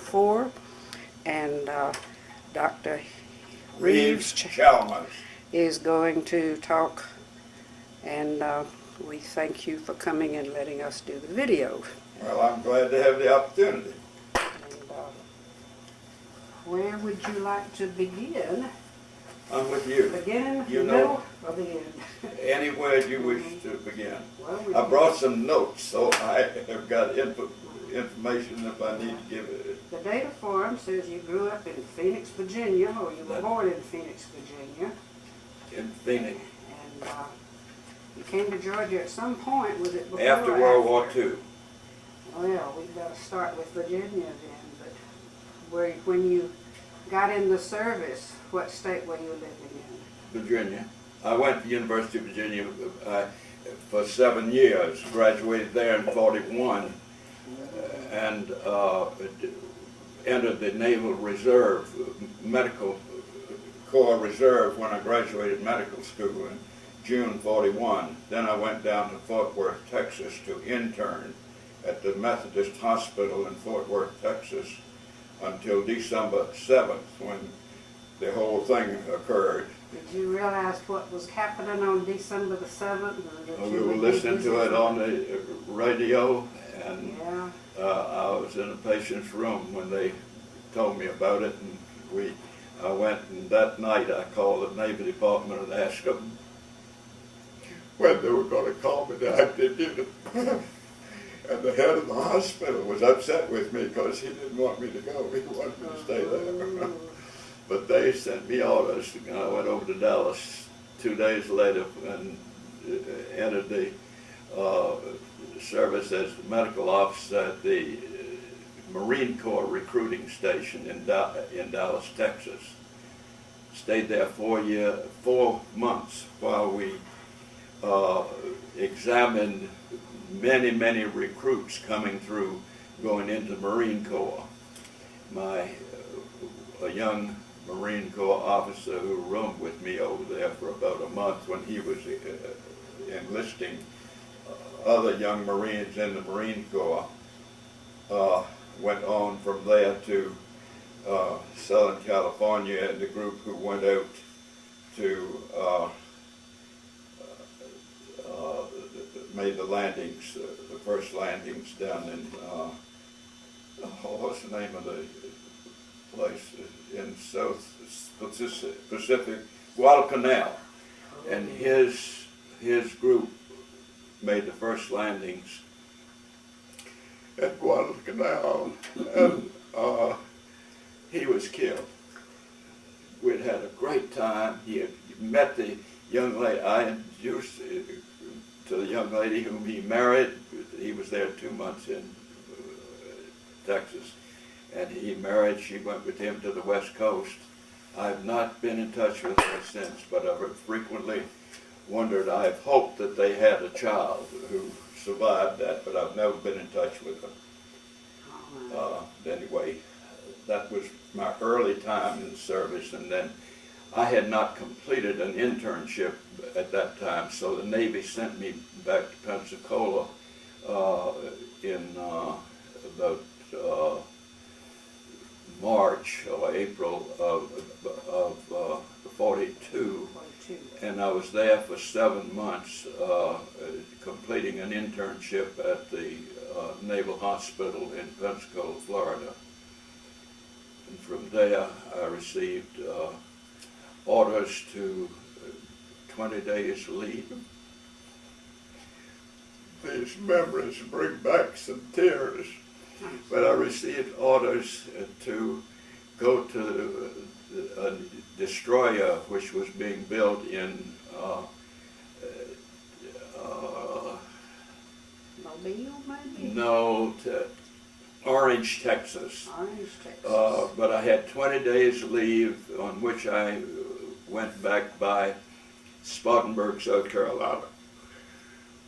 before, and Dr. Rives Chalmers is going to talk, and we thank you for coming and letting us do the video. Well, I'm glad to have the opportunity. And, where would you like to begin? I'm with you. Beginning, You know, middle, or the end? Anywhere you wish to begin. Well, I brought some notes, so I have got information if I need to give it. The data form says you grew up in Phoenix, Virginia, or you were born in Phoenix, Virginia. In Phoenix. And you came to Georgia at some point. Was it before After or World War after? II. Well, we've got to start with Virginia then. But when you got in the service, what state were you living in? Virginia. I went to University of Virginia for 7 years, graduated there in '41, and entered the Naval Reserve, Medical Corps Reserve when I graduated medical school in June '41. Then I went down to Fort Worth, Texas to intern at the Methodist Hospital in Fort Worth, Texas until December 7th when the whole thing occurred. Did you realize what was happening on December the 7th? We were listening to it on the radio, and yeah. I was in a patient's room when they told me about it, and I went, and that night I called the Navy Department and asked them when they were going to call me back. They didn't. And the head of the hospital was upset with me because he didn't want me to go. He wanted me to stay there. But they sent me orders, and I went over to Dallas 2 days later and entered the service as the medical officer at the Marine Corps recruiting station in Dallas, Texas. Stayed there 4 months while we examined many recruits coming through, going into the Marine Corps. A young Marine Corps officer who roomed with me over there for about a month when he was enlisting other young Marines in the Marine Corps, went on from there to Southern California, and the group who went out to made the landings, the first landings down in, what's the name of the place in South Pacific, Guadalcanal, and his group made the first landings at Guadalcanal, and he was killed. We'd had a great time. He had met the young lady. I introduced to the young lady whom he married. He was there 2 months in Texas, and he married. She went with him to the West Coast. I've not been in touch with her since, but I've frequently wondered. I've hoped that they had a child who survived that, but I've never been in touch with her. Anyway, that was my early time in the service, and then I had not completed an internship at that time, so the Navy sent me back to Pensacola in about March or April of '42, and I was there for 7 months, completing an internship at the Naval Hospital in Pensacola, Florida. And from there, I received orders to 20 days leave. These memories bring back some tears, but I received orders to go to a destroyer which was being built in Mobile, maybe? No, Orange, Texas. Orange, Texas. But I had 20 days leave, on which I went back by Spartanburg, South Carolina,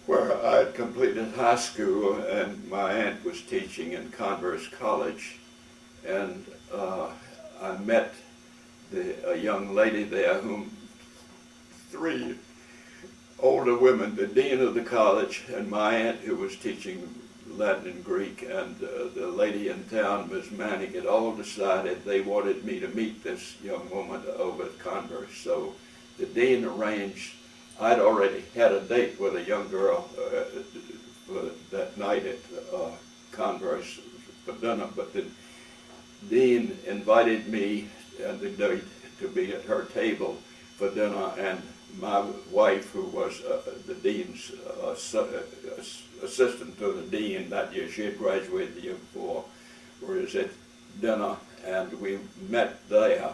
where I had completed high school, and my aunt was teaching in Converse College, and I met a young lady there whom 3 older women, the dean of the college, and my aunt who was teaching Latin and Greek, and the lady in town, Miss Manning, had all decided they wanted me to meet this young woman over at Converse. So the dean arranged, I'd already had a date with a young girl that night at Converse for dinner, but the dean invited me and the date to be at her table for dinner, and my wife, who was the dean's assistant to the dean that year, she had graduated the year before, was at dinner, and we met there.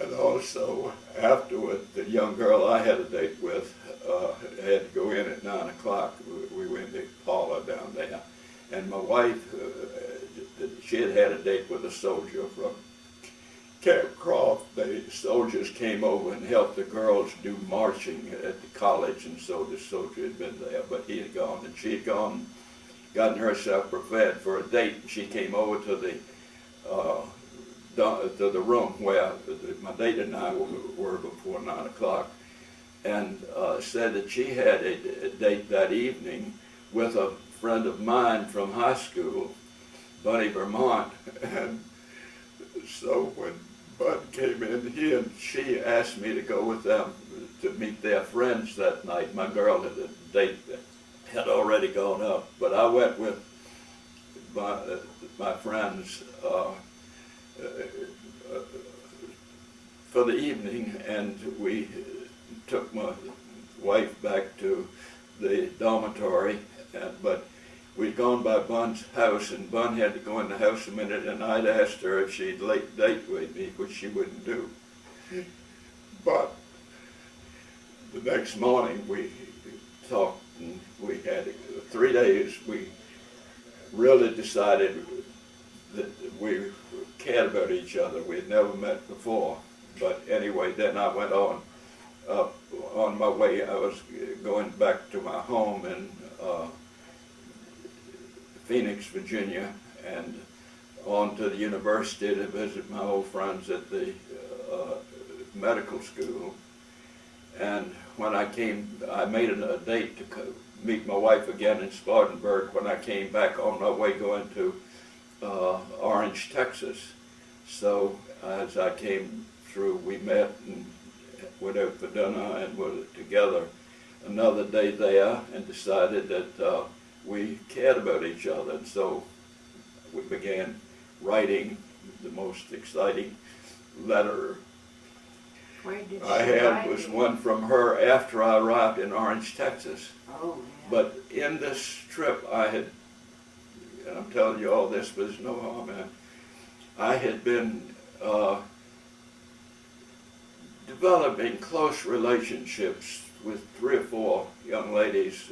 And also, afterward, the young girl I had a date with had to go in at 9 o'clock. We went in the parlor down there. And my wife, she had had a date with a soldier from Camp Croft. The soldiers came over and helped the girls do marching at the college, and so the soldier had been there, but he had gone, and she had gone, gotten herself prepared for a date. She came over to the room where my date and I were before 9 o'clock, and said that she had a date that evening with a friend of mine from high school, Bunny, Vermont. And so when Bud came in, he and she asked me to go with them to meet their friends that night. My girl had a date that had already gone up, but I went with my friends for the evening, and we took my wife back to the dormitory, but we'd gone by Bun's house, and Bun had to go in the house a minute, and I'd asked her if she'd date with me, which she wouldn't do. But the next morning we talked, and we had 3 days. We really decided that we cared about each other. We had never met before. But anyway, then I went on my way. I was going back to my home in Phoenix, Virginia, and on to the university to visit my old friends at the medical school. And when I came, I made a date to meet my wife again in Spartanburg. When I came back on my way going to Orange, Texas. So as I came through, we met and went out for dinner and were together another day there, and decided that we cared about each other. And so we began writing. The most exciting letter I had was one from her after I arrived in Orange, Texas. Oh, yeah. But in this trip I had, and I'm telling you all this, but there's no harm in it, I had been developing close relationships with 3 or 4 young ladies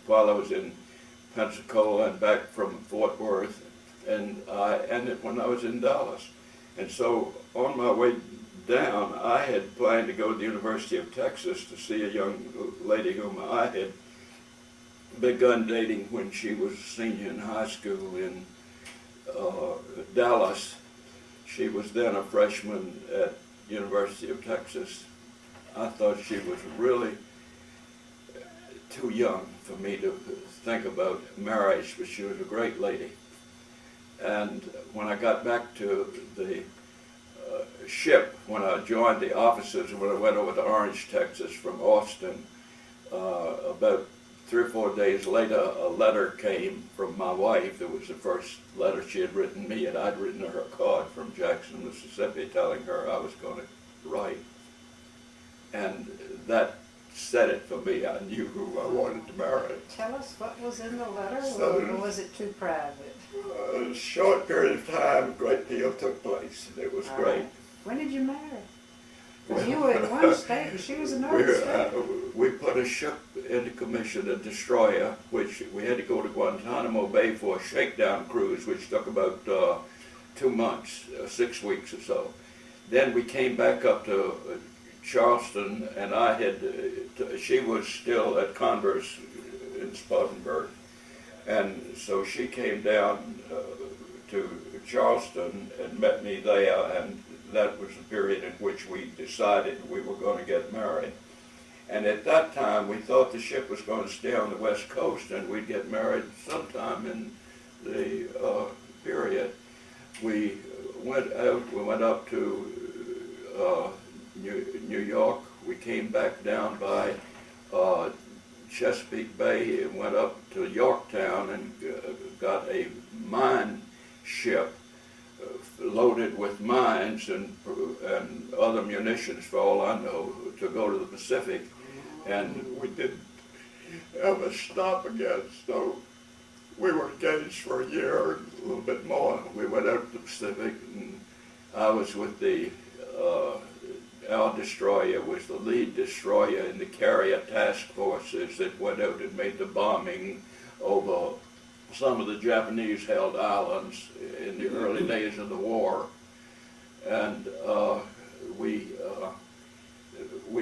while I was in Pensacola and back from Fort Worth, and I ended when I was in Dallas. And so on my way down, I had planned to go to the University of Texas to see a young lady whom I had begun dating when she was a senior in high school in Dallas. She was then a freshman at University of Texas. I thought she was really too young for me to think about marriage, but she was a great lady. And when I got back to the ship, when I joined the officers, when I went over to Orange, Texas from Austin, about 3 or 4 days later, a letter came from my wife. It was the first letter she had written me, and I'd written her a card from Jackson, Mississippi, telling her I was going to write. And that said it for me. I knew who I wanted to marry. Tell us what was in the letter, So, or was it too private? A short period of time, a great deal took place, and it was great. When did you marry? Because you were in one state and she was in another state. We put a ship into commission, a destroyer, which we had to go to Guantanamo Bay for a shakedown cruise, which took about 2 months, 6 weeks or so. Then we came back up to Charleston, and she was still at Converse in Spartanburg. And so she came down to Charleston and met me there, and that was the period in which we decided we were going to get married. And at that time, we thought the ship was going to stay on the West Coast and we'd get married sometime in the period. We went out, we went up to New York. We came back down by Chesapeake Bay and went up to Yorktown and got a mine ship loaded with mines and other munitions, for all I know, to go to the Pacific. And we didn't ever stop again, so we were engaged for a year, a little bit more. We went out to the Pacific, and I was with our destroyer was the lead destroyer in the carrier task forces that went out and made the bombing over some of the Japanese-held islands in the early days of the war. And we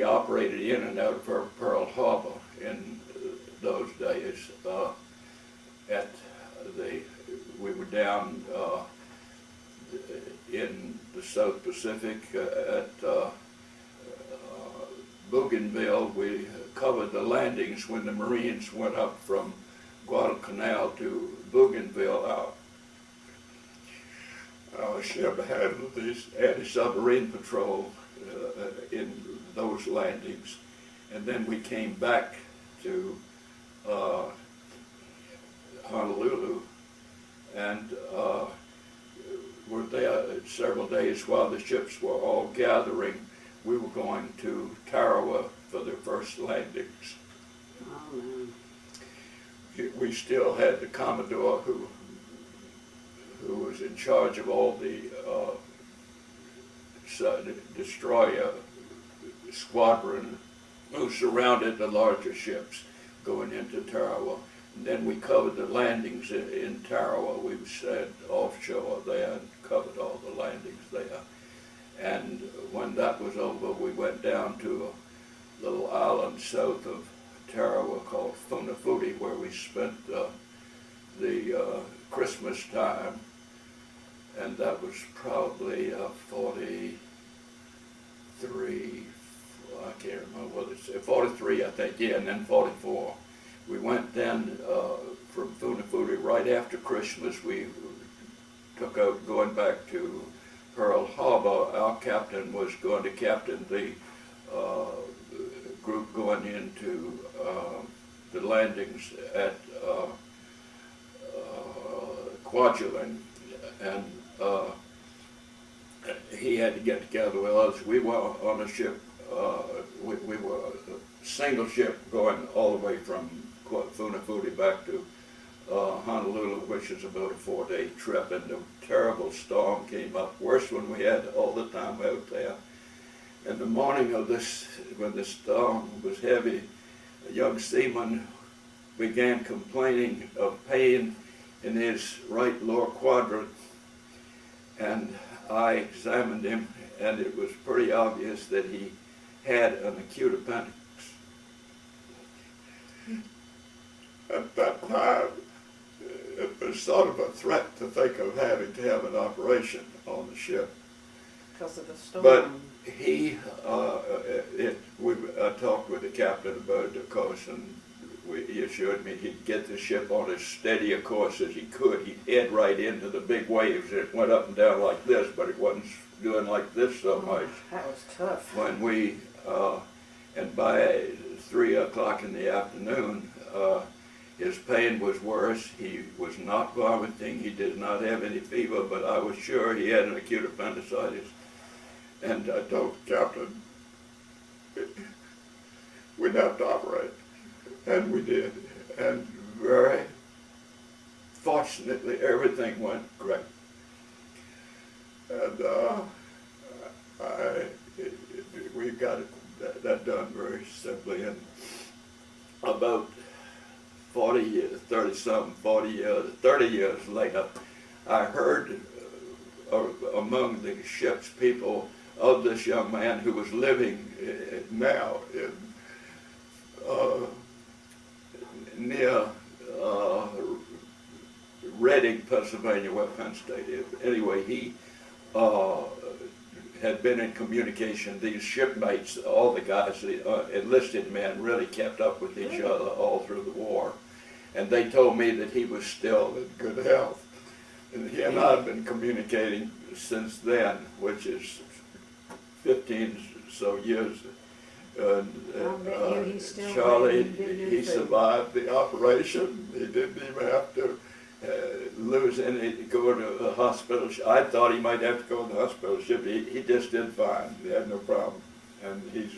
operated in and out of Pearl Harbor in those days. We were down in the South Pacific at Bougainville. We covered the landings when the Marines went up from Guadalcanal to Bougainville. Our ship had these anti-submarine patrol in those landings, and then we came back to Honolulu and were there several days while the ships were all gathering. We were going to Tarawa for their first landings. Oh, man. We still had the Commodore who was in charge of all the destroyer squadron who surrounded the larger ships going into Tarawa. And then we covered the landings in Tarawa. We sat offshore there and covered all the landings there. And when that was over, we went down to a little island south of Tarawa called Funafuti, where we spent the Christmas time. And that was probably 43, I can't remember what it's, 43 I think, yeah, and then 44. We went then from Funafuti right after Christmas. We took out going back to Pearl Harbor. Our captain was going to captain the group going into the landings at Kwajalein, and he had to get together with us. We were on a ship, we were a single ship going all the way from Funafuti back to Honolulu, which is about a 4-day trip, and a terrible storm came up, worse one we had all the time out there. And the morning of this, when the storm was heavy, a young seaman began complaining of pain in his right lower quadrant, and I examined him, and it was pretty obvious that he had an acute appendix. At that time, it was sort of a threat to think of having to have an operation on the ship. Because of the storm. But he, I talked with the captain about it, of course, and he assured me he'd get the ship on as steady a course as he could. He'd head right into the big waves. It went up and down like this, but it wasn't doing like this so much. That was tough. When we, and by 3 o'clock in the afternoon, his pain was worse. He was not vomiting. He did not have any fever, but I was sure he had an acute appendicitis. And I told the captain we'd have to operate. And we did. And very fortunately, everything went great. And we got that done very simply. And about 40 years, 30 years later, I heard among the ship's people of this young man who was living now in near Reading, Pennsylvania, where Penn State is. Anyway, he had been in communication. These shipmates, all the guys, the enlisted men, really kept up with each other all through the war. And they told me that he was still in good health. And he and I have been communicating since then, which is 15 so years. And he's still Charlie, waiting. he survived the operation. He didn't even have to lose any, go to the hospital. I thought he might have to go to the hospital ship. He just did fine. He had no problem. And he's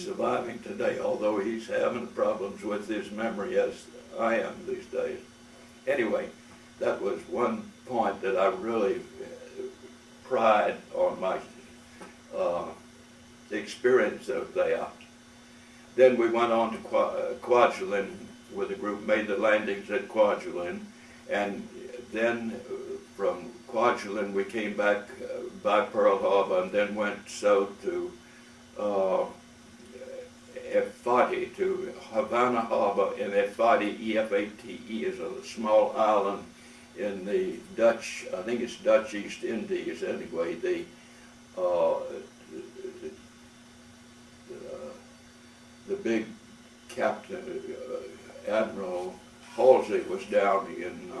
surviving today, although he's having problems with his memory as I am these days. Anyway, that was one point that I really pride on my experience out there. Then we went on to Kwajalein with a group, made the landings at Kwajalein, and then from Kwajalein we came back by Pearl Harbor and then went south to Efate, to Havana Harbor in Efate. Efate is a small island in the Dutch, I think it's Dutch East Indies anyway. The big captain, Admiral Halsey, was down in,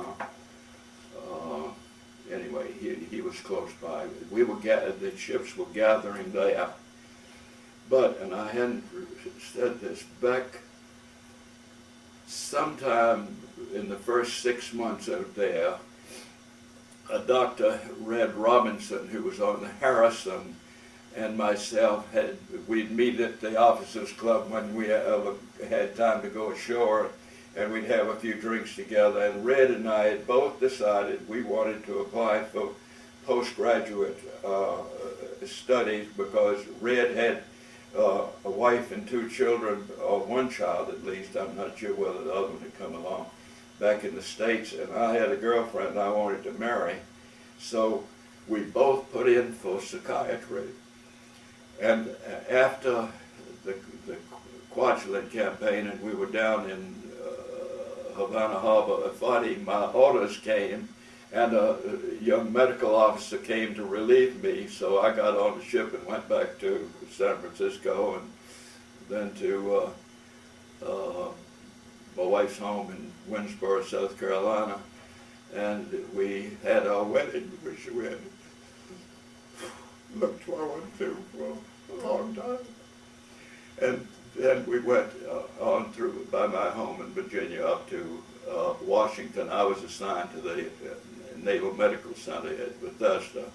anyway, he was close by. We were the ships were gathering there. But, and I hadn't said this, back sometime in the first 6 months out there, a Dr. Red Robinson, who was on the Harrison, and myself we'd meet at the officers club when we had time to go ashore, and we'd have a few drinks together. And Red and I had both decided we wanted to apply for postgraduate studies, because Red had a wife and 2 children, or 1 child at least, I'm not sure whether the other one had come along, back in the States, and I had a girlfriend I wanted to marry. So we both put in for psychiatry. And after the Kwajalein campaign, and we were down in Havana Harbor, Efate, my orders came, and a young medical officer came to relieve me, so I got on the ship and went back to San Francisco, and then to my wife's home in Winsboro, South Carolina, and we had our wedding, which we had looked forward to for a long time. And then we went on through by my home in Virginia up to Washington. I was assigned to the Naval Medical Center at Bethesda.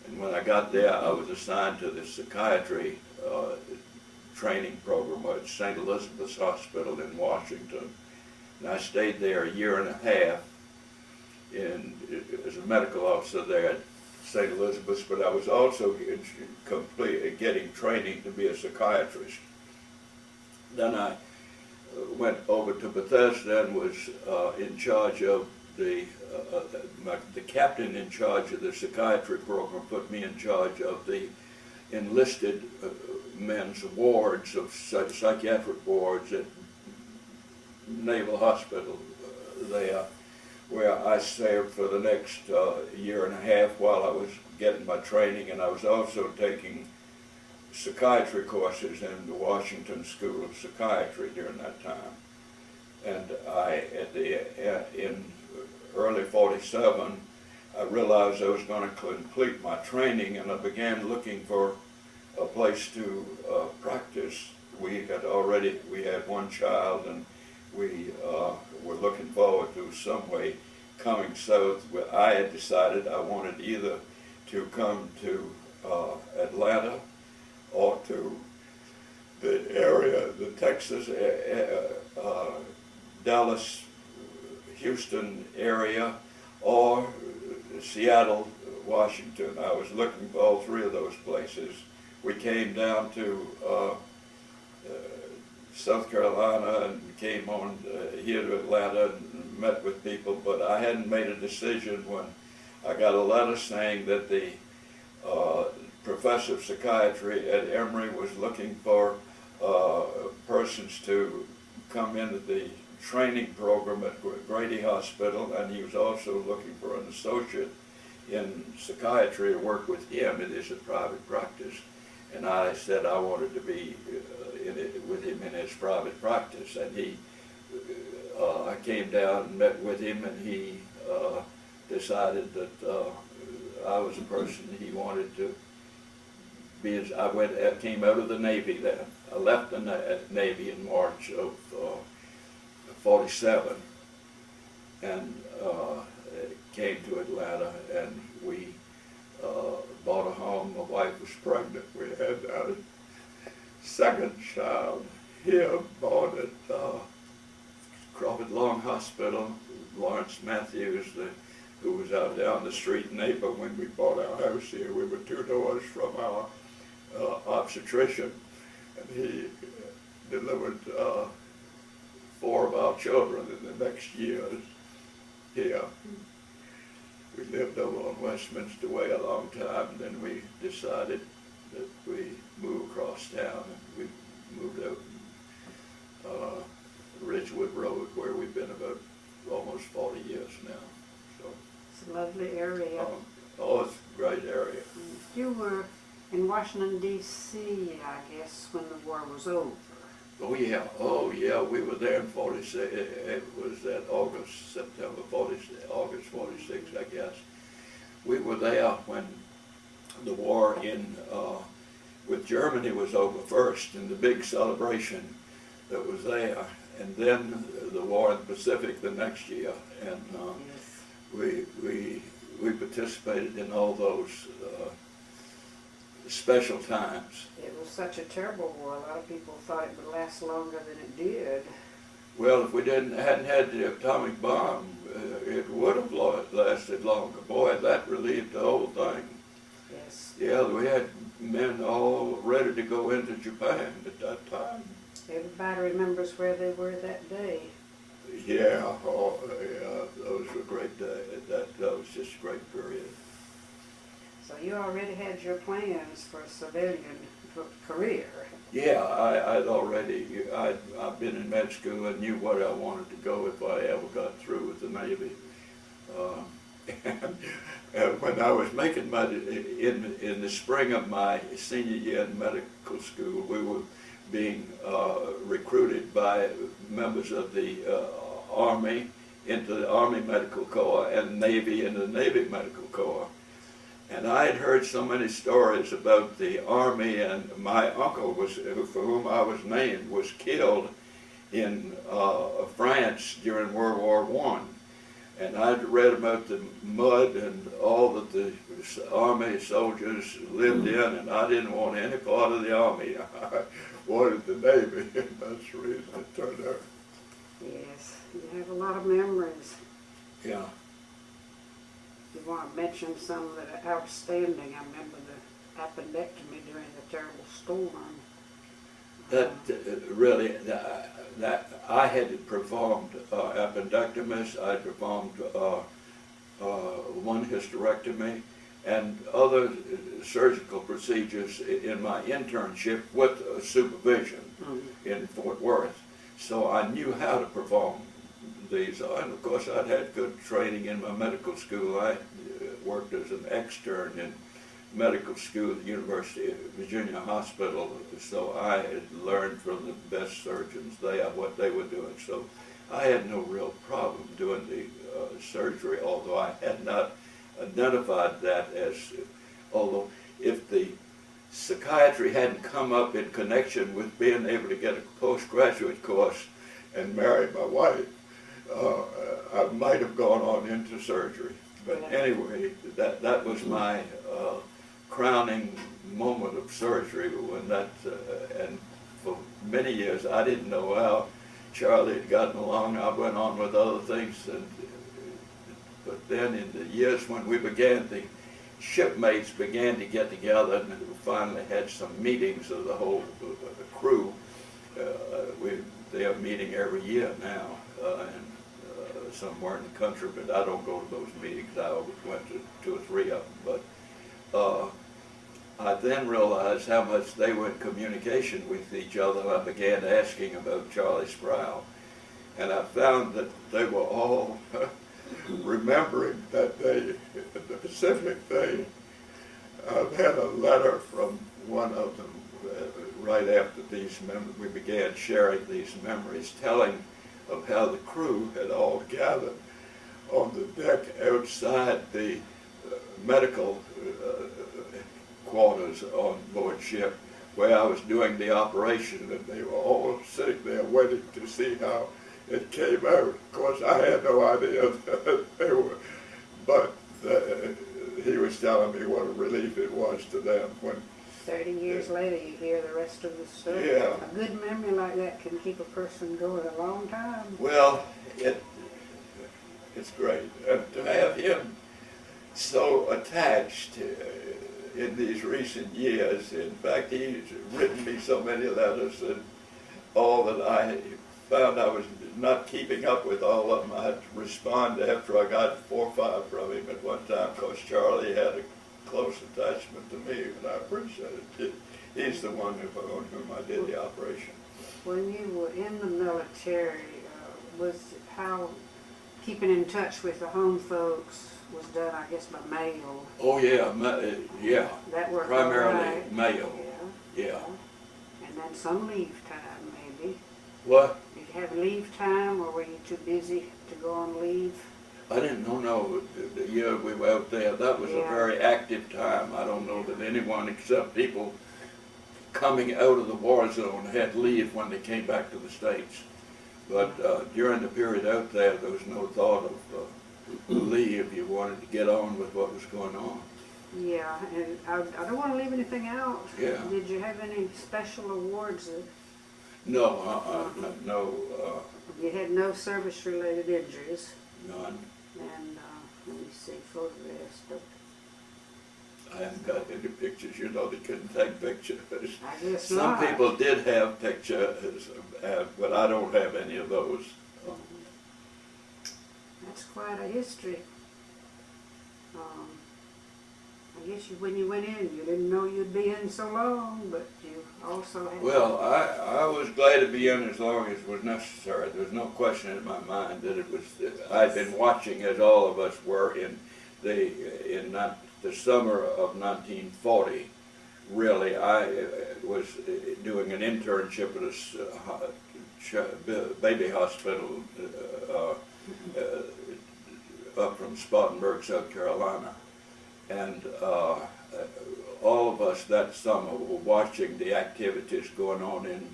And when I got there, I was assigned to the psychiatry training program at St. Elizabeth's Hospital in Washington. And I stayed there a year and a half as a medical officer there at St. Elizabeth's, but I was also getting training to be a psychiatrist. Then I went over to Bethesda and was in charge of the captain in charge of the psychiatry program put me in charge of the enlisted men's wards, of psychiatric wards at Naval Hospital there, where I served for the next year and a half while I was getting my training, and I was also taking psychiatry courses in the Washington School of Psychiatry during that time. And in early '47, I realized I was going to complete my training, and I began looking for a place to practice. We had 1 child, and we were looking forward to some way coming south. I had decided I wanted either to come to Atlanta or to the area, the Texas, Dallas, Houston area, or Seattle, Washington. I was looking for all 3 of those places. We came down to South Carolina and came on here to Atlanta and met with people, but I hadn't made a decision when I got a letter saying that the professor of psychiatry at Emory was looking for persons to come into the training program at Grady Hospital, and he was also looking for an associate in psychiatry to work with him. It is a private practice. And I said I wanted to be with him in his private practice. And I came down and met with him, and he decided that I was a person he wanted to be. I came out of the Navy then. I left the Navy in March of 47, and came to Atlanta, and we bought a home. My wife was pregnant. We had our second child here, born at Crawford Long Hospital. Lawrence Matthews, who was out down the street neighbor when we bought our house here. We were 2 doors from our obstetrician, and he delivered 4 of our children in the next years here. We lived over on Westminster Way a long time, and then we decided that we move across town, and we moved out Ridgewood Road, where we've been about almost 40 years now. So It's a lovely area. it's a great area. You were in Washington, D.C., I guess, when the war was over. Oh yeah, we were there in 46, it was that September 46, August 46, I guess. We were there when the war with Germany was over first, and the big celebration that was there, and then the war in the Pacific the next year, and Yes. we participated in all those special times. It was such a terrible war. A lot of people thought it would last longer than it did. Well, if we hadn't had the atomic bomb, it would have lasted longer. Boy, that relieved the whole thing. Yes. Yeah, we had men all ready to go into Japan at that time. Everybody remembers where they were that day. Yeah, those were great days. That was just a great period. So you already had your plans for a civilian career. Yeah, I'd been in med school and knew what I wanted to go if I ever got through with the Navy. And when I was making in the spring of my senior year in medical school, we were being recruited by members of the Army into the Army Medical Corps and Navy into the Navy Medical Corps. And I had heard so many stories about the Army, and my uncle, for whom I was named, was killed in France during World War I. And I'd read about the mud and all that the Army soldiers lived in, and I didn't want any part of the Army. I wanted the Navy, and that's the reason it turned out. Yes, you have a lot of memories. Yeah. You want to mention some that are outstanding. I remember the appendectomy during the terrible storm. That really, that I had performed appendectomies. I performed one hysterectomy and other surgical procedures in my internship with supervision in Fort Worth. So I knew how to perform these, and of course I'd had good training in my medical school. I worked as an extern in medical school at the University of Virginia Hospital, so I had learned from the best surgeons there what they were doing. So I had no real problem doing the surgery, although I had not identified that although if the psychiatry hadn't come up in connection with being able to get a postgraduate course and marry my wife, I might have gone on into surgery. But anyway, that was my crowning moment of surgery when and for many years I didn't know how Charlie had gotten along. I went on with other things, but then in the years when the shipmates began to get together, and we finally had some meetings of the whole crew. They are meeting every year now, and somewhere in the country, but I don't go to those meetings. I always went to 2 or 3 of them. But I then realized how much they were in communication with each other, and I began asking about Charlie Sproul. And I found that they were all remembering that day in the specific thing. I've had a letter from one of them right after we began sharing these memories, telling of how the crew had all gathered on the deck outside the medical quarters on board ship where I was doing the operation, and they were all sitting there waiting to see how it came out. Of course, I had no idea that they were, but he was telling me what a relief it was to them when 30 years later, you hear the rest of the story. Yeah. A good memory like that can keep a person going a long time. Well, it's great. And to have him so attached in these recent years. In fact, he's written me so many letters, and all that I found I was not keeping up with all of them. I'd respond after I got 4 or 5 from him at one time, because Charlie had a close attachment to me, and I appreciated it. He's the one on whom I did the operation. When you were in the military, was how keeping in touch with the home folks was done, I guess, by mail? Oh yeah, yeah. That worked primarily all right. mail. Yeah. And then some leave time, maybe. What? Did you have leave time, or were you too busy to go on leave? I didn't know. No, the year we were out there, that was a very active time. I don't know that anyone except people coming out of the war zone had leave when they came back to the States. But during the period out there was no thought of leave. You wanted to get on with what was going on. Yeah, and I don't want to leave anything out. Yeah. Did you have any special awards? No, no. You had no service-related injuries. None. And let me see, photographs. I haven't got any pictures. You know, they couldn't take pictures. I guess Some not. people did have pictures, but I don't have any of those. That's quite a history. I guess when you went in, you didn't know you'd be in so long, but you also had... Well, I was glad to be in as long as was necessary. There was no question in my mind that it was. I'd been watching, as all of us were, in the summer of 1940. Really, I was doing an internship at a baby hospital up from Spartanburg, South Carolina. And all of us that summer were watching the activities going on in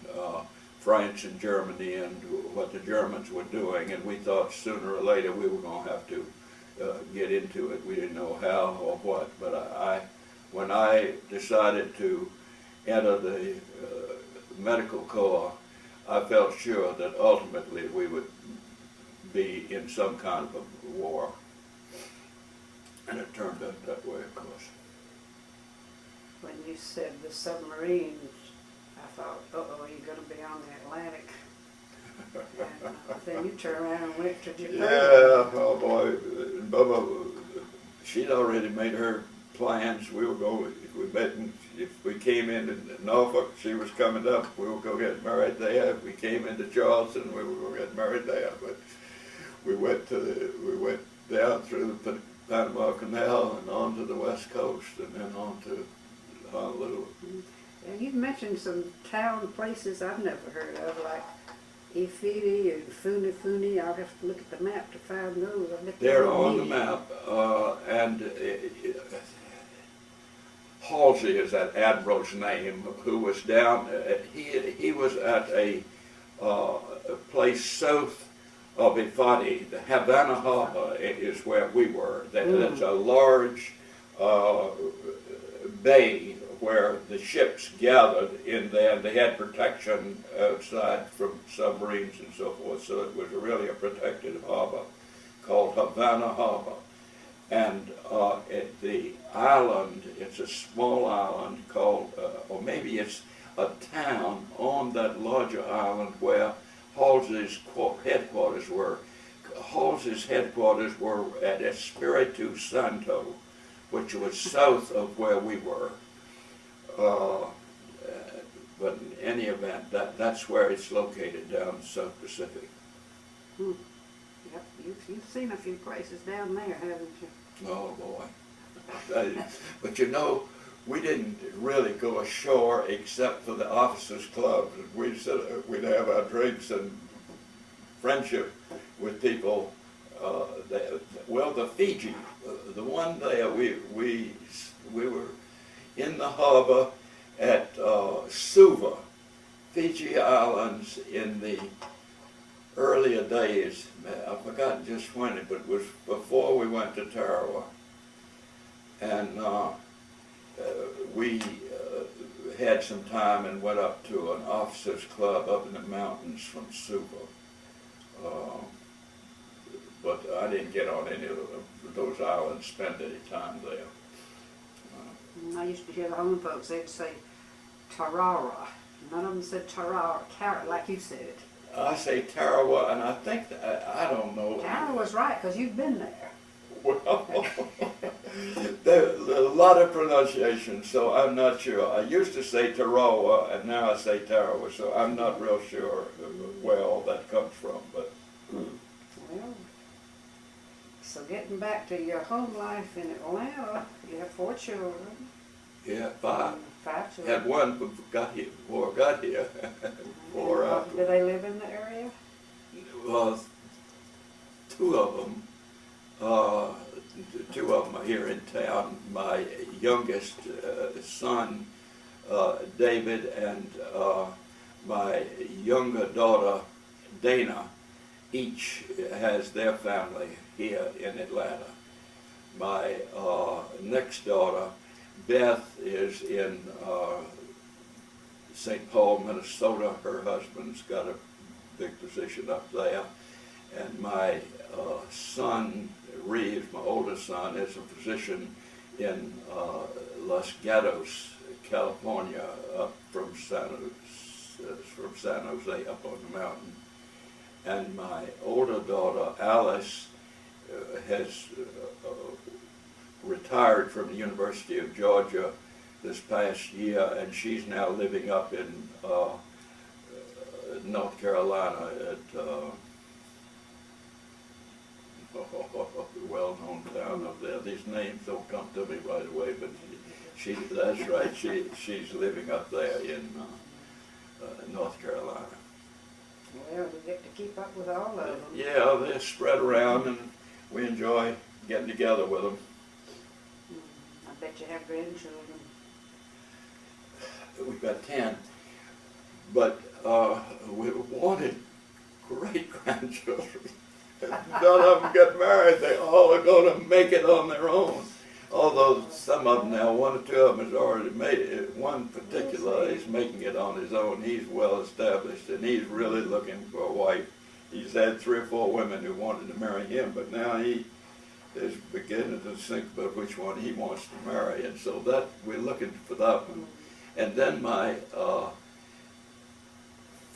France and Germany and what the Germans were doing, and we thought sooner or later we were going to have to get into it. We didn't know how or what, but when I decided to enter the medical corps, I felt sure that ultimately we would be in some kind of a war. And it turned out that way, of course. When you said the submarines, I thought, uh-oh, you're going to be on the Atlantic. And then you turned around and went to Japan. Yeah, oh boy, Bubba, she'd already made her plans. We were going, if we came into Norfolk, she was coming up, we would go get married there. If we came into Charleston, we would go get married there. But we went down through the Panama Canal and on to the West Coast, and then on to Honolulu. And you've mentioned some town places I've never heard of, like Ifiti and Funifuni. I'll have to look at the map to find those. They're on the map, and Halsey is that admiral's name, who was down. He was at a place south of Ifati. The Havana Harbor is where we were. That's a large bay where the ships gathered in there, and they had protection outside from submarines and so forth, so it was really a protected harbor called Havana Harbor. And at the island, it's a small island called, or maybe it's a town on that larger island where Halsey's headquarters were. Halsey's headquarters were at Espiritu Santo, which was south of where we were. But in any event, that's where it's located down in the South Pacific. Yep, you've seen a few places down there, haven't you? Oh boy. But you know, we didn't really go ashore except for the officers' club. We'd have our drinks and friendship with people. The Fiji, the one day we were in the harbor at Suva, Fiji Islands, in the earlier days. I've forgotten just when, but it was before we went to Tarawa. And we had some time and went up to an officers' club up in the mountains from Suva. But I didn't get on any of those islands, spend any time there. I used to hear the home folks, they'd say Tarara. None of them said Tarara, like you said it. I say Tarawa, and I think, I don't know. Tarawa's right, because you've been there. Well, there's a lot of pronunciation, so I'm not sure. I used to say Tarawa, and now I say Tarawa, so I'm not real sure where all that comes from. But well, so getting back to your home life in Atlanta, you have 4 children. yeah, 5. 5 children. Had one before I got here. 4 after. Do they live in the area? Well, 2 of them. 2 of them are here in town. My youngest son, David, and my younger daughter, Dana, each has their family here in Atlanta. My next daughter, Beth, is in St. Paul, Minnesota. Her husband's got a big position up there. And my son, Rives, my oldest son, is a physician in Los Gatos, California, up from San Jose, up on the mountain. And my older daughter, Alice, has retired from the University of Georgia this past year, and she's now living up in North Carolina at the well-known town up there. These names don't come to me right away, but that's right, she's living up there in North Carolina. Well, we get to keep up with all of them. Yeah, they're spread around, and we enjoy getting together with them. I bet you have grandchildren. We've got 10, but we wanted great-grandchildren. None of them get married. They all are going to make it on their own. Although some of them now, 1 or 2 of them has already made it. One particular is making it on his own. He's well established, and he's really looking for a wife. He's had 3 or 4 women who wanted to marry him, but now he is beginning to think about which one he wants to marry, and so that we're looking for that one. And then my 4th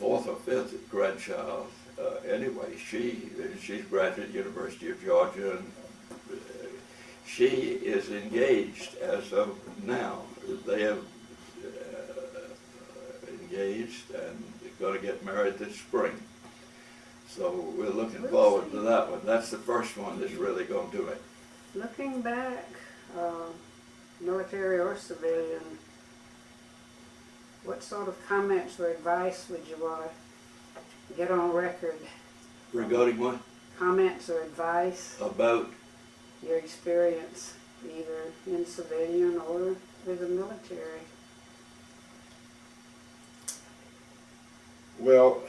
or 5th grandchild, anyway, she's graduate University of Georgia, and she is engaged as of now. They have engaged and they're going to get married this spring. So we're looking forward to that one. That's the first one that's really going to do it. Looking back, military or civilian, what sort of comments or advice would you want to get on record? Regarding what? Comments or advice About? your experience, either in civilian or with the military. Well,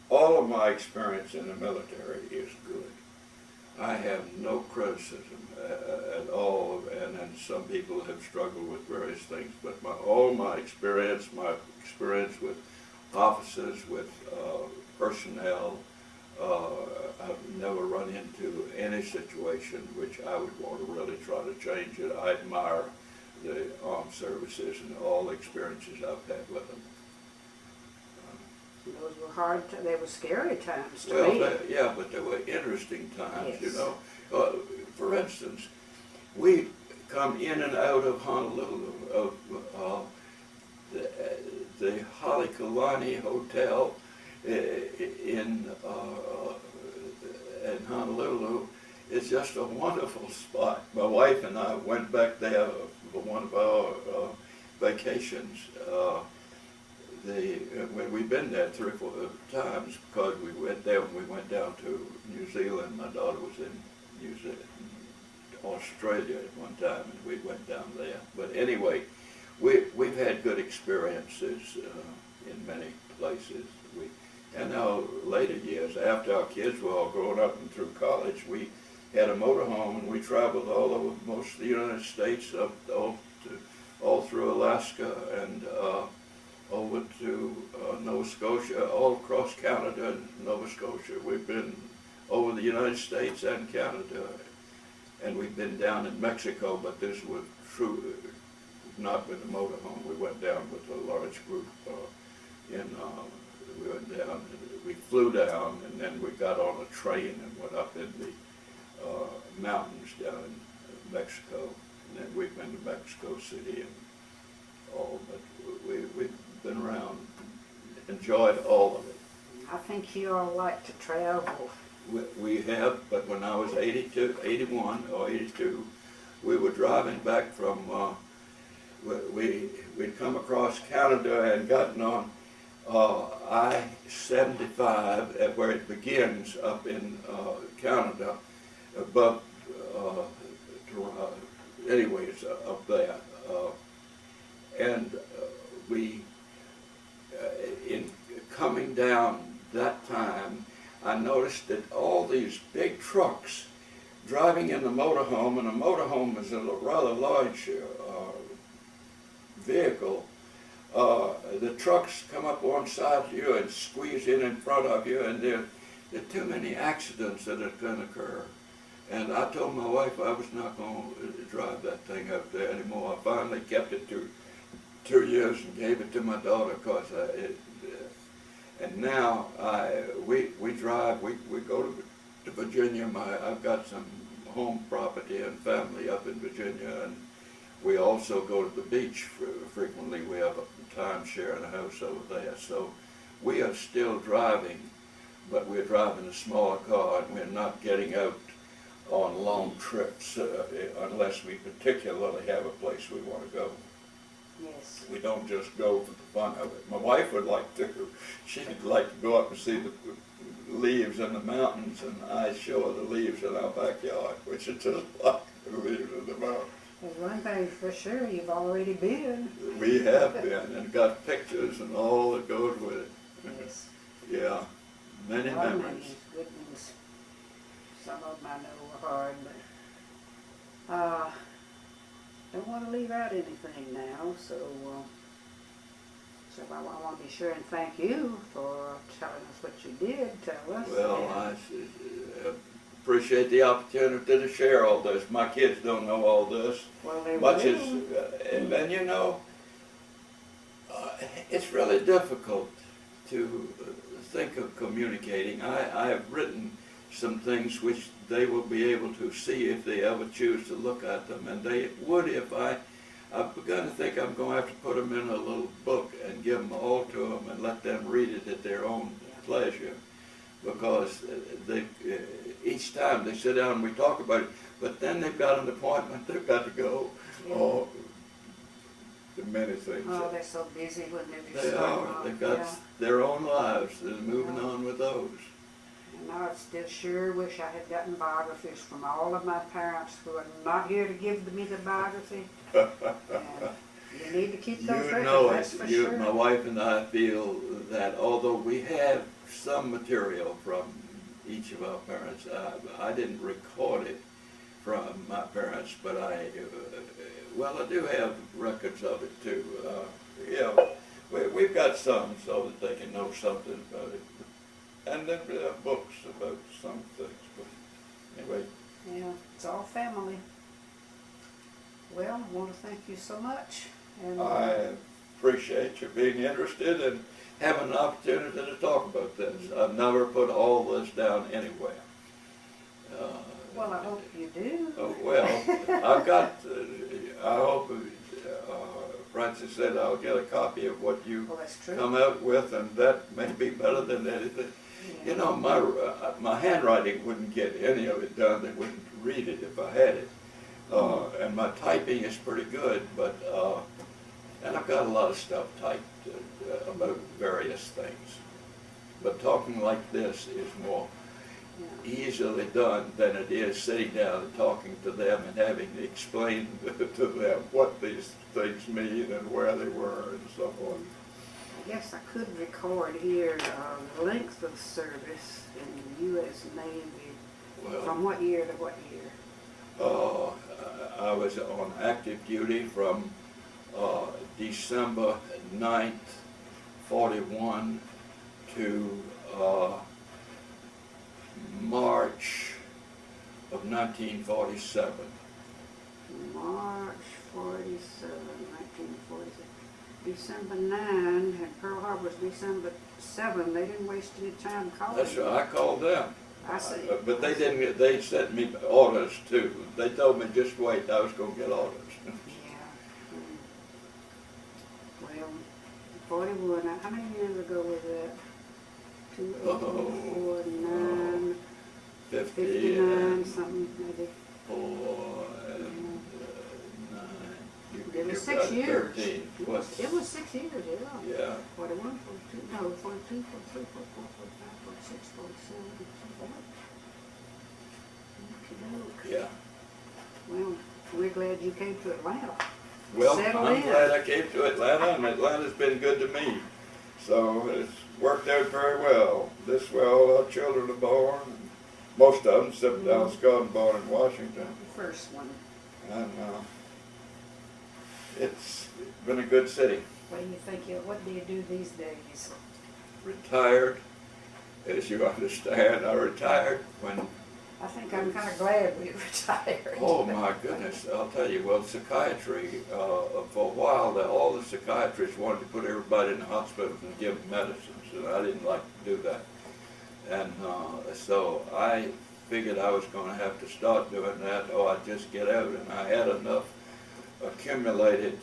all of my experience in the military is good. I have no criticism at all, and then some people have struggled with various things, but all my experience with officers, with personnel, I've never run into any situation which I would want to really try to change it. I admire the armed services and all the experiences I've had with them. Those were hard, they were scary times to Well, me. yeah, but they were interesting times, Yes. you know. For instance, we come in and out of Honolulu, of the Halekulani Hotel in Honolulu, it's just a wonderful spot. My wife and I went back there for one of our vacations. When we've been there 3 or 4 times because we went there when we went down to New Zealand. My daughter was in New Zealand, Australia at one time, and we went down there. But anyway, we've had good experiences in many places. And now later years, after our kids were all grown up and through college, we had a motorhome and we traveled all over most of the United States, all through Alaska and over to Nova Scotia, all across Canada and Nova Scotia. We've been over the United States and Canada, and we've been down in Mexico, but this was true, not with the motorhome. We went down with a large group we went down, we flew down, and then we got on a train and went up in the mountains down in Mexico, and then we've been to Mexico City and all, but we've been around, enjoyed all of it. I think you all like to travel. We have, but when I was 81 or 82, we were driving back from, we'd come across Canada and gotten on I-75 at where it begins up in Canada, above, anyways, up there. And we, in coming down that time, I noticed that all these big trucks driving in the motorhome, and a motorhome is a rather large vehicle. The trucks come up one side of you and squeeze in front of you, and there are too many accidents that can occur. And I told my wife I was not going to drive that thing up there anymore. I finally kept it to 2 years and gave it to my daughter, because and now we drive, we go to Virginia. I've got some home property and family up in Virginia, and we also go to the beach frequently. We have a timeshare and a house over there. So we are still driving, but we're driving a smaller car, and we're not getting out on long trips unless we particularly have a place we want to go. Yes. We don't just go for the fun of it. My wife would like to. She'd like to go up and see the leaves in the mountains, and I show her the leaves in our backyard, which are just like the leaves in the mountains. There's one thing for sure, you've already been. We have been, and got pictures and all that goes with it. Yes. Yeah, many memories. Good ones. Some of them I know are hard, but don't want to leave out anything now, so I want to be sure and thank you for telling us what you did tell us. Well, I appreciate the opportunity to share all this. My kids don't know all this. Well, they Much will. as, and you know, it's really difficult to think of communicating. I have written some things which they will be able to see if they ever choose to look at them, and they would if I've begun to think I'm going to have to put them in a little book and give them all to them and let them read it at their own pleasure, because each time they sit down and we talk about it, but then they've got an appointment, they've got to go, or the many things. Oh, they're so busy when they're They are. They've got their own lives. They're moving on with those. And I still sure wish I had gotten biographies from all of my parents who are not here to give me the biography. And you need to keep those records, that's for sure. My wife and I feel that although we have some material from each of our parents, I didn't record it from my parents, but I do have records of it too. Yeah, we've got some so that they can know something about it. And then we have books about some things, but anyway. Yeah, it's all family. Well, I want to thank you so much. And I appreciate you being interested and having an opportunity to talk about this. I've never put all this down anywhere. Well, I hope you do. I've got, I hope, Francis said I'll get a copy of what you Well, that's true. come out with, and that may be better than anything. You know, my handwriting wouldn't get any of it done. They wouldn't read it if I had it. And my typing is pretty good, but and I've got a lot of stuff typed about various things. But talking like this is more easily done than it is sitting down and talking to them and having to explain to them what these things mean and where they were and so forth. I guess I could record here the length of service in the U.S. Navy. Well, From what year to what year? I was on active duty from December 9th, 41 to March of 1947. March 47, 1947. December 9, and Pearl Harbor's December 7. They didn't waste any time calling. That's right, I called them. I see. But they didn't, they sent me orders too. They told me just wait, I was gonna get orders. Yeah. Well, 41, how many years ago was that? 2009, 59, something maybe. 4 and 9. It was You've 6 got years. 13. What's, It was 6 years, yeah. yeah. 41, 42, no, 42, 43, 44, 45, 46, 47, 48. Yeah. Well, we're glad you came to Atlanta. Well, Settle I'm in. glad I came to Atlanta, and Atlanta's been good to me. So it's worked out very well. This way all our children are born, and most of them, except Dallas Scott, born in Washington. The first one. And it's been a good city. What do you think, what do you do these days? Retired, as you understand, I retired when, I think I'm kind of glad we retired. oh my goodness, I'll tell you, well, psychiatry, for a while, all the psychiatrists wanted to put everybody in the hospitals and give them medicines, and I didn't like to do that. And so I figured I was going to have to start doing that, or I'd just get out, and I had enough accumulated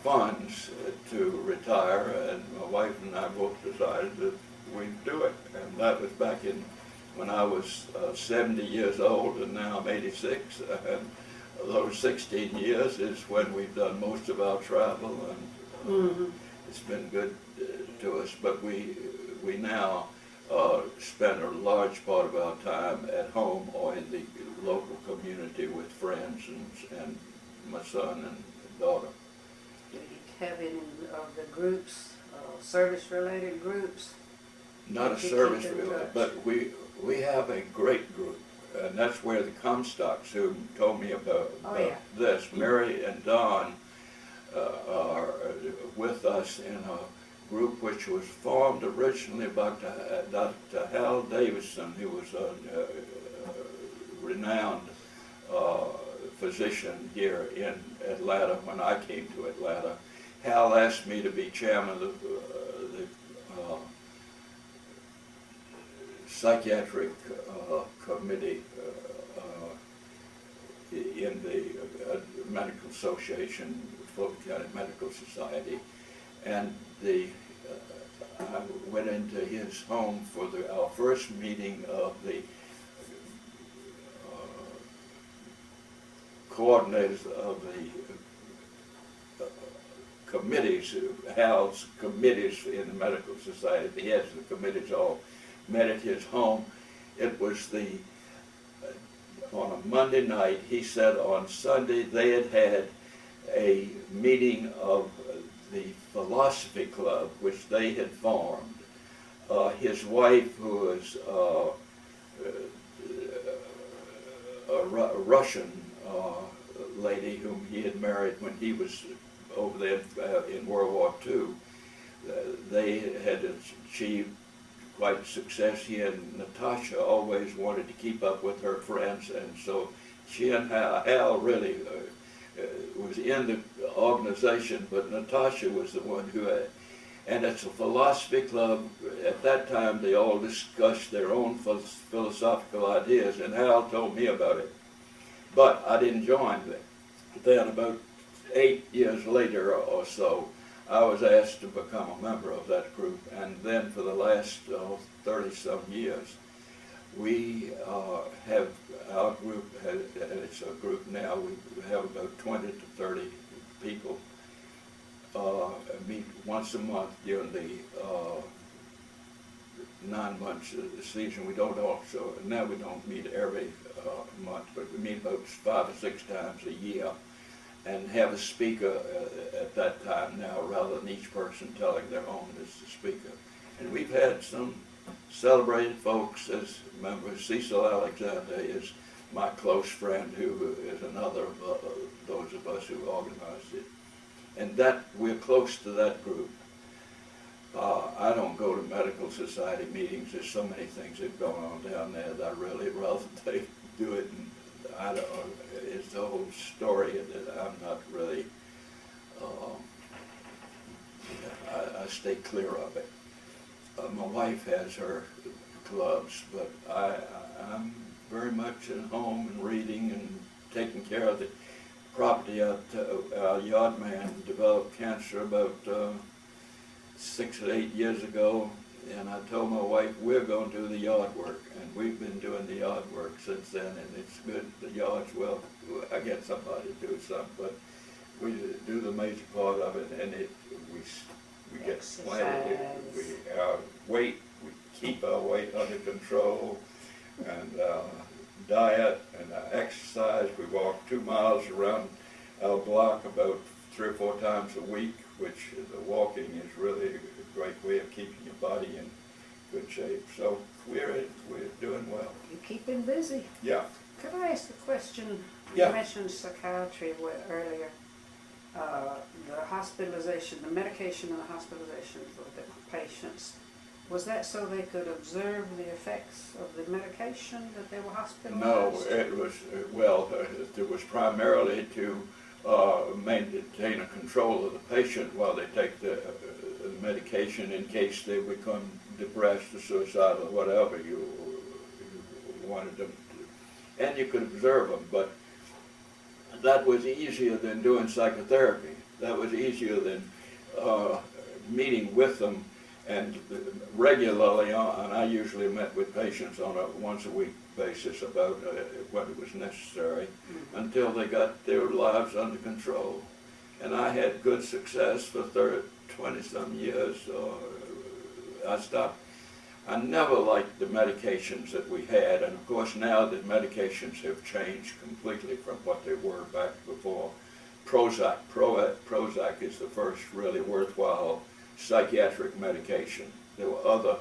funds to retire, and my wife and I both decided that we'd do it. And that was back in when I was 70 years old, and now I'm 86. And those 16 years is when we've done most of our travel, and it's been good to us. But we now spend a large part of our time at home or in the local community with friends and my son and daughter. Do you have any of the groups, service-related groups? Not a Did you service keep in really, touch? but we have a great group, and that's where the Comstocks who told me about, this, Mary and Don, are with us in a group which was formed originally by Dr. Hal Davidson, who was a renowned physician here in Atlanta when I came to Atlanta. Hal asked me to be chairman of the psychiatric committee in the Medical Association, Fulton County Medical Society, and I went into his home for our first meeting of the coordinators of the committees, Hal's committees in the Medical Society. The heads of the committees all met at his home. It was on a Monday night. He said on Sunday they had a meeting of the philosophy club which they had formed. His wife, who was a Russian lady whom he had married when he was over there in World War II, they had achieved quite success. He and Natasha always wanted to keep up with her friends, and so she and Hal really was in the organization, but Natasha was the one who had, and it's a philosophy club. At that time they all discussed their own philosophical ideas, and Hal told me about it, but I didn't join them. Then about 8 years later or so, I was asked to become a member of that group, and then for the last 30-some years, we have, our group, it's a group now, we have about 20 to 30 people meet once a month during the 9 months of the season. We don't also, now we don't meet every month, but we meet about 5 or 6 times a year and have a speaker at that time now, rather than each person telling their own as the speaker. And we've had some celebrated folks as members. Cecil Alexander is my close friend, who is another of those of us who organized it. And that, we're close to that group. I don't go to medical society meetings. There's so many things that go on down there that I really rather they do it. And I don't. It's the whole story that I'm not really. I stay clear of it. My wife has her clubs, but I'm very much at home and reading and taking care of the property. Our yard man developed cancer about 6 or 8 years ago, and I told my wife we're going to do the yard work, and we've been doing the yard work since then, and it's good. The yards, well, I get somebody to do some, but we do the major part of it, and we get planted. Our weight, we keep our weight under control, and diet and exercise. We walk 2 miles around our block about 3 or 4 times a week, which the walking is really a great way of keeping your body in good shape. So we're doing well. You keep him busy. Yeah. Could I ask a question? Yeah. You mentioned psychiatry earlier. The hospitalization, the medication and the hospitalization for the patients, was that so they could observe the effects of the medication that they were hospitalized? No, it was, it was primarily to maintain a control of the patient while they take the medication, in case they become depressed or suicidal or whatever you wanted them to. And you could observe them, but that was easier than doing psychotherapy. That was easier than meeting with them and regularly on. And I usually met with patients on a once-a-week basis about what was necessary until they got their lives under control. And I had good success for 20-some years. I stopped. I never liked the medications that we had, and of course now the medications have changed completely from what they were back before. Prozac is the first really worthwhile psychiatric medication. There were other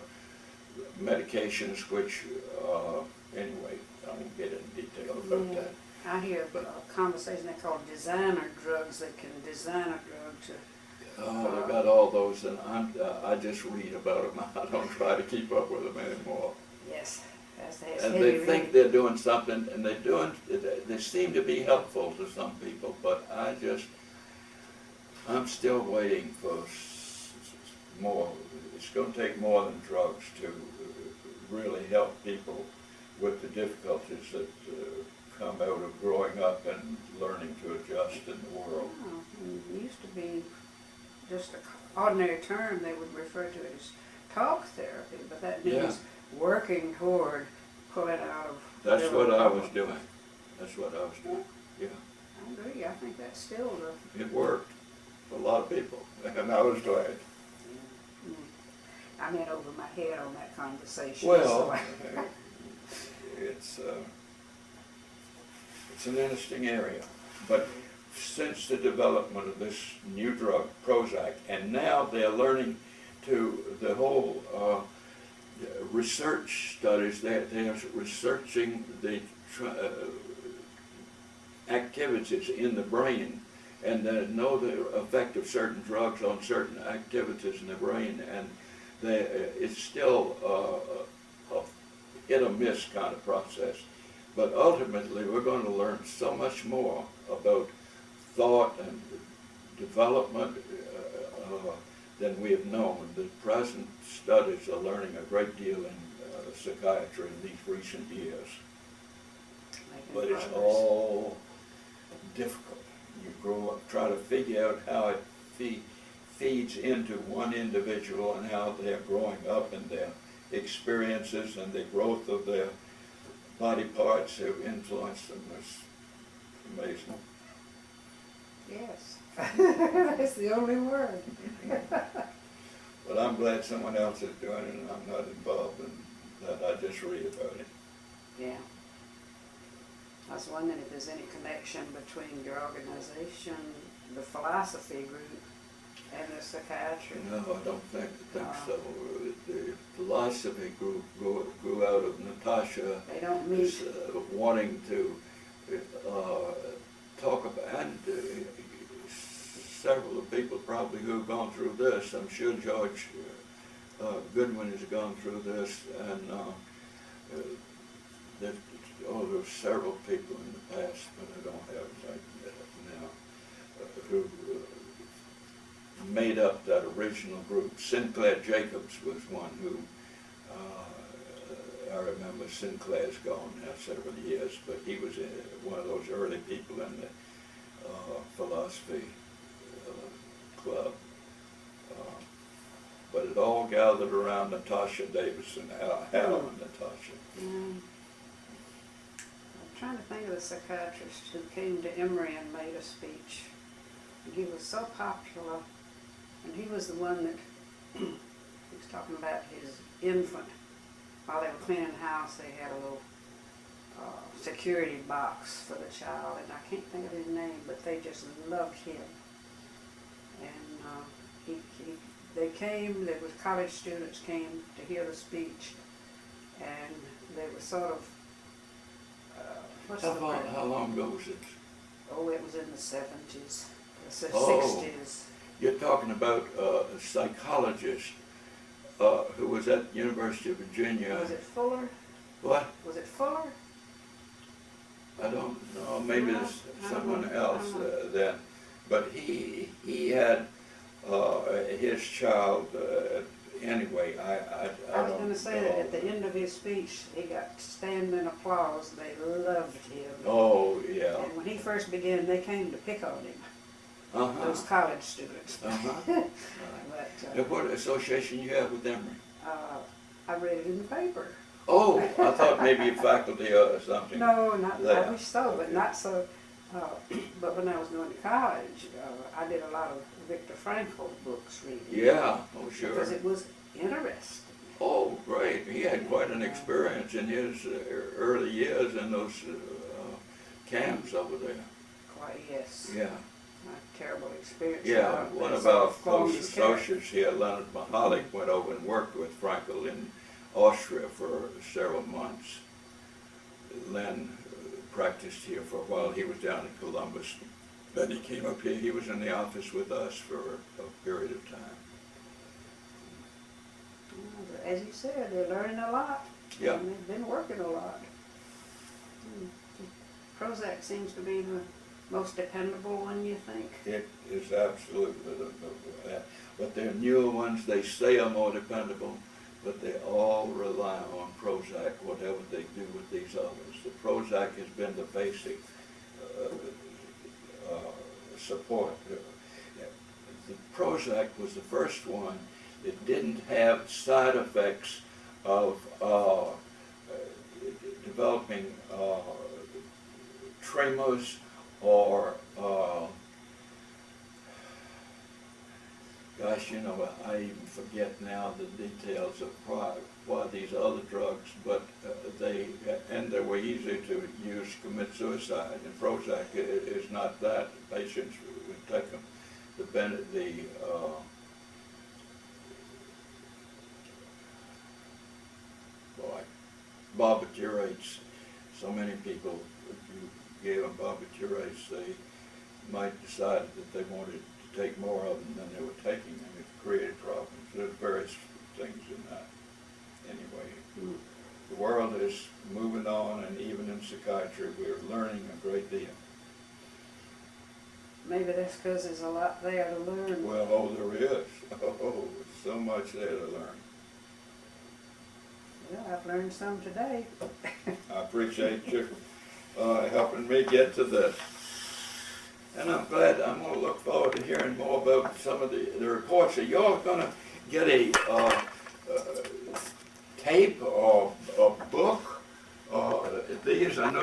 medications which, anyway, I won't get into detail about that. I hear a conversation they call designer drugs. They can design a drug to... They've got all those, and I just read about them. I don't try to keep up with them anymore. Yes. And they think they're doing something, and they seem to be helpful to some people, but I'm still waiting for more. It's going to take more than drugs to really help people with the difficulties that come out of growing up and learning to adjust in the world. Oh, it used to be just an ordinary term. They would refer to it as talk therapy, but that means working toward pulling out of... That's what I was doing. That's what I was doing, yeah. I agree. I think that's still the... It worked for a lot of people, and I was glad. I went over my head on that conversation. Well, it's an interesting area, but since the development of this new drug, Prozac, and now they're learning to the whole research studies. They're researching the activities in the brain, and they know the effect of certain drugs on certain activities in the brain, and it's still a hit or miss kind of process. But ultimately, we're going to learn so much more about thought and development than we have known. The present studies are learning a great deal in psychiatry in these recent years. But it's all difficult. You grow up, try to figure out how it feeds into one individual and how they're growing up and their experiences and the growth of their body parts have influenced them. It's amazing. Yes. That's the only word. But I'm glad someone else is doing it and I'm not involved in that. I just read about it. Yeah. I was wondering if there's any connection between your organization, the philosophy group, and the psychiatry. No, I don't think so. The philosophy group grew out of Natasha They don't meet. wanting to talk about, and several of the people probably who've gone through this. I'm sure George Goodwin has gone through this, and there's several people in the past, but I don't have it right now, who made up that original group. Sinclair Jacobs was one who, I remember Sinclair's gone now several years, but he was one of those early people in the philosophy club. But it all gathered around Natasha Davidson, Hal and Natasha. I'm trying to think of the psychiatrist who came to Emory and made a speech. He was so popular, and he was the one that he was talking about his infant. While they were cleaning the house, they had a little security box for the child, and I can't think of his name, but they just loved him. And they came, there was college students came to hear the speech, and they were sort of, How long ago was it? Oh, it was in the 70s, the 60s. You're talking about a psychologist who was at the University of Virginia. Was it Fuller? What? Was it Fuller? I don't know. Maybe there's someone else then. But he had his child. Anyway, I was going to say that at the end of his speech, he got standing applause. They loved him. Oh, yeah. And when he first began, they came to pick on him. Uh-huh. Those college students. Uh-huh. But What association you have with Emory? I read it in the paper. Oh, I thought maybe a faculty or something. No, not. There. I wish so, but Okay. not so. But when I was going to college, I did a lot of Viktor Frankl books reading. Yeah, oh sure. Because it was interesting. Oh, great. He had quite an experience in his early years in those camps over there. Quite, yes. Yeah. A terrible experience. Yeah, one of our close associates here, Leonard Mahalik, went over and worked with Frankl in Austria for several months. Len practiced here for a while. He was down in Columbus. Then he came up here. He was in the office with us for a period of time. As you said, they're learning a lot. Yeah. And they've been working a lot. Prozac seems to be the most dependable one, you think? It is absolutely but their newer ones, they say are more dependable, but they all rely on Prozac, whatever they do with these others. The Prozac has been the basic support. The Prozac was the first one that didn't have side effects of developing tremors or gosh, you know, I even forget now the details of why these other drugs, but they were easy to use to commit suicide. And Prozac is not that. Patients would take them. The barbiturates. So many people, if you gave them barbiturates, they might decide that they wanted to take more of them than they were taking, and it created problems. There's various things in that. Anyway, the world is moving on, and even in psychiatry, we're learning a great deal. Maybe that's because there's a lot there to learn. Well, oh, there is. Oh, so much there to learn. Yeah, I've learned some today. I appreciate you helping me get to this. And I'm glad, I'm gonna look forward to hearing more about some of the reports. Are y'all gonna get a tape or a book? These, I know